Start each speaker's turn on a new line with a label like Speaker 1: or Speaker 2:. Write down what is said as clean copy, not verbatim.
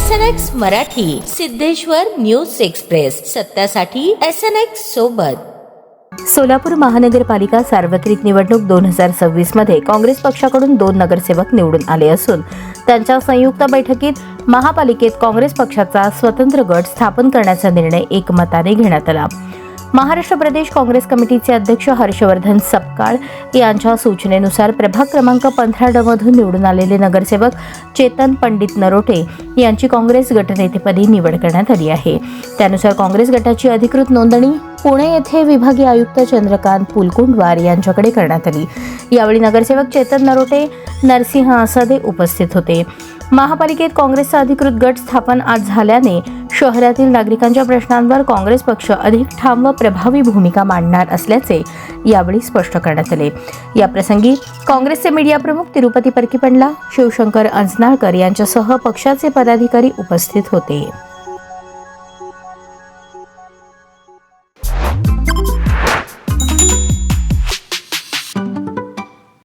Speaker 1: SNX Marathi, Siddheshwar news express, सत्यासाठी SNX सोबत।
Speaker 2: सोलापूर महानगरपालिका सार्वत्रिक निवडणूक 2026 मध्ये काँग्रेस पक्षाकडून 2 नगरसेवक निवडून आले असून त्यांच्या संयुक्त बैठकीत महापालिकेत काँग्रेस पक्षाचा स्वतंत्र गट स्थापन करण्याचा निर्णय एकमताने घेण्यात आला। महाराष्ट्र प्रदेश काँग्रेस कमिटीचे अध्यक्ष हर्षवर्धन सपकाळ यांच्या सूचनेनुसार प्रभाग क्रमांक 15 मधून निवडून आलेले नगरसेवक चेतन पंडित नरोटे यांची काँग्रेस गटनेतेपदी निवड करण्यात आली आहे। त्यानुसार काँग्रेस गटाची अधिकृत नोंदणी पुणे येथे विभागीय आयुक्त चंद्रकांत पुलकुंडवार यांच्याकडे करण्यात आली। यावेळी नगरसेवक चेतन नरोटे, नरसिंह आसादे उपस्थित होते। महापालिकेत काँग्रेसचा अधिकृत गट स्थापन आज झाल्याने शहरातील नागरिकांच्या प्रश्नांवर काँग्रेस पक्ष अधिक ठाम व प्रभावी भूमिका मांडणार असल्याचे यावेळी स्पष्ट करण्यात आले। याप्रसंगी काँग्रेसचे मीडिया प्रमुख तिरुपती परकीपंडला, शिवशंकर अंजनाळकर यांच्यासह पक्षाचे पदाधिकारी उपस्थित होते।